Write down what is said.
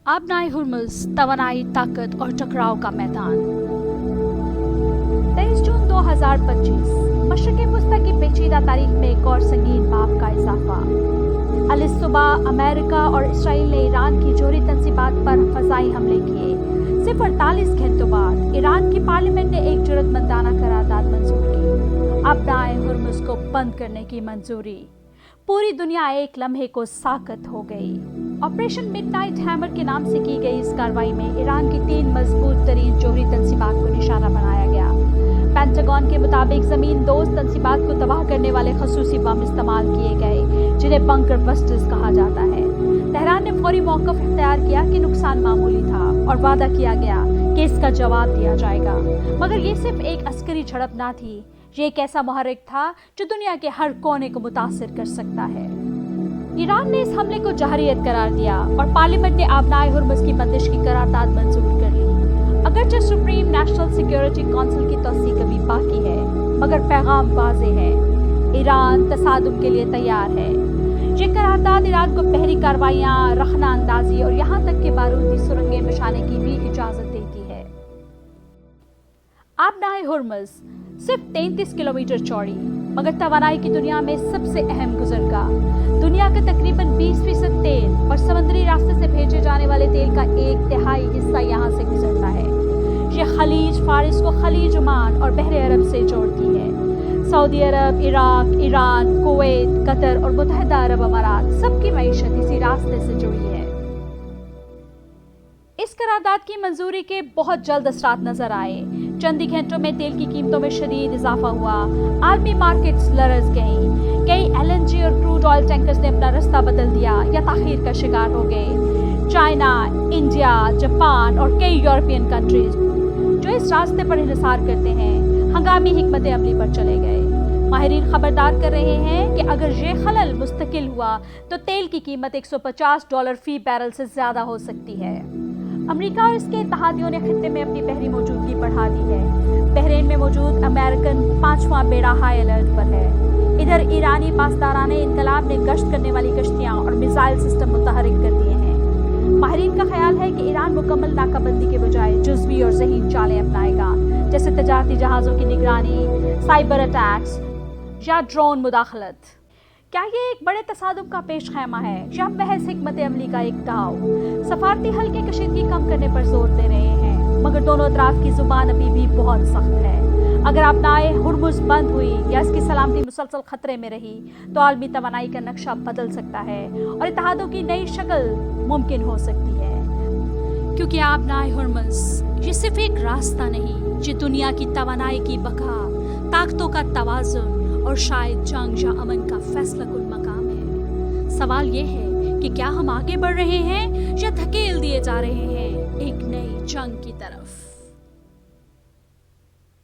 आबनाए Hormuz, तवानाई ताकत और टकराव का मैदान। 23 जून 2025 मशरक़ वस्ती की पेचीदा तारीख में एक और संगीन बाब का इजाफा। अल-सुबह अमेरिका और इसराइल ने ईरान की जोहरी तंसीबात पर फ़ज़ाई हमले किए। सिर्फ 48 घंटों बाद ईरान की पार्लियामेंट ने एक जुर्रतमंदाना करारदाद मंजूर की। आबनाए हुर्मुज़ को बंद करने की मंजूरी। पूरी दुनिया एक लम्हे को साकत हो गई। ऑपरेशन मिडनाइट हैमर के नाम से की गई इस कार्रवाई में ईरान की 3 मजबूत तरीन जोहरी तंसीबात को निशाना बनाया गया। पेंटागन के मुताबिक ज़मीन दोस्त तंसीबात को तबाह करने वाले खसूसी बम इस्तेमाल किए गए, जिन्हें बंकर बस्टर्स कहा जाता है। तेहरान ने फौरी मौक़िफ़ इख्तियार किया कि नुकसान मामूली था और वादा किया गया कि इसका जवाब दिया जाएगा। मगर ये सिर्फ एक अस्करी झड़प ना थी, ये एक ऐसा मुहर्रिक था जो दुनिया के हर कोने को मुतासिर कर सकता है। ईरान ने इस हमले को जहरियत करार दिया और पार्लियामेंट ने आबनाए हुर्मुज़ की बंदिश की करारदाद मंजूर कर ली। अगरचे सुप्रीम नेशनल सिक्योरिटी काउंसिल की तौसीक अभी बाकी है, मगर पैगाम वाज़ेह है, ईरान तसादुम के लिए तैयार है। ये करारदाद ईरान को बहरी कार्रवाइयाँ, रखना अंदाजी और यहाँ तक कि बारूदी सुरंगें बिछाने की भी इजाज़त देती है। आबनाए हुर्मुज़ सिर्फ 33 किलोमीटर चौड़ी, मगर तवानाई की दुनिया में सबसे अहम गुज़रगाह। दुनिया का तकरीबन 20% तेल और समुद्री रास्ते से भेजे जाने वाले तेल का 1/3 हिस्सा यहाँ से गुजरता है। ये खलीज फारिस को खलीज ओमान और बहरे अरब से जोड़ती है। सऊदी अरब, इराक, ईरान, कुवैत, कतर और मुत्तहिदा अरब अमारात सबकी मईशत इसी रास्ते से जुड़ी है। इस करारदाद की मंजूरी के बहुत जल्द असरात नजर आए। चंद ही घंटों में तेल की कीमतों में शदीद इजाफा हुआ। आलमी मार्केट्स लरज़ गईं। कई LNG और क्रूड ऑयल टैंकर्स ने अपना रास्ता बदल दिया या ताखीर का शिकार हो गए। चाइना, इंडिया, जापान और कई यूरोपियन कंट्रीज जो इस रास्ते पर इंहिसार करते हैं, हंगामी हिकमत अमली पर चले गए। माहिरीन खबरदार कर रहे हैं कि अगर ये खलल मुस्तकिल हुआ तो तेल की कीमत $150 फी बैरल से ज़्यादा हो सकती है। अमेरिका और इसके इत्तेहादियों ने खित्ते में अपनी बहरी मौजूदगी बढ़ा दी है। बहरीन में मौजूद अमेरिकन 5वां बेड़ा हाई अलर्ट पर है। इधर ईरानी पासदाराने इनकलाब ने गश्त करने वाली कश्तियाँ और मिसाइल सिस्टम मुतहरिक कर दिए हैं। माहिरीन का ख्याल है कि ईरान मुकम्मल नाकाबंदी के बजाय जुज़वी और ज़हीन चालें अपनाएगा, जैसे तजारती जहाज़ों की निगरानी, साइबर अटैक्स या ड्रोन मुदाखलत। क्या ये एक बड़े तसादुम का पेश खैमा है या महज हिकमत अमली का एक दाव? सफारती हल की कशीदगी कम करने पर जोर दे रहे हैं, मगर दोनों अतराफ की जुबान अभी भी बहुत सख्त है। अगर आबनाए हुर्मुज़ बंद हुई या इसकी सलामती मुसलसल खतरे में रही तो आलमी तवानाई का नक्शा बदल सकता है और इत्तेहादों की नई शक्ल मुमकिन हो सकती है। क्योंकि आबनाए हुर्मुज़ ये सिर्फ एक रास्ता नहीं, ये दुनिया की तवानाई की बका, ताकतों का तवाज़ुन और शायद जंग या अमन का फैसलाकुन मकाम है। सवाल ये है कि क्या हम आगे बढ़ रहे हैं या धकेल दिए जा रहे हैं एक नई जंग की तरफ।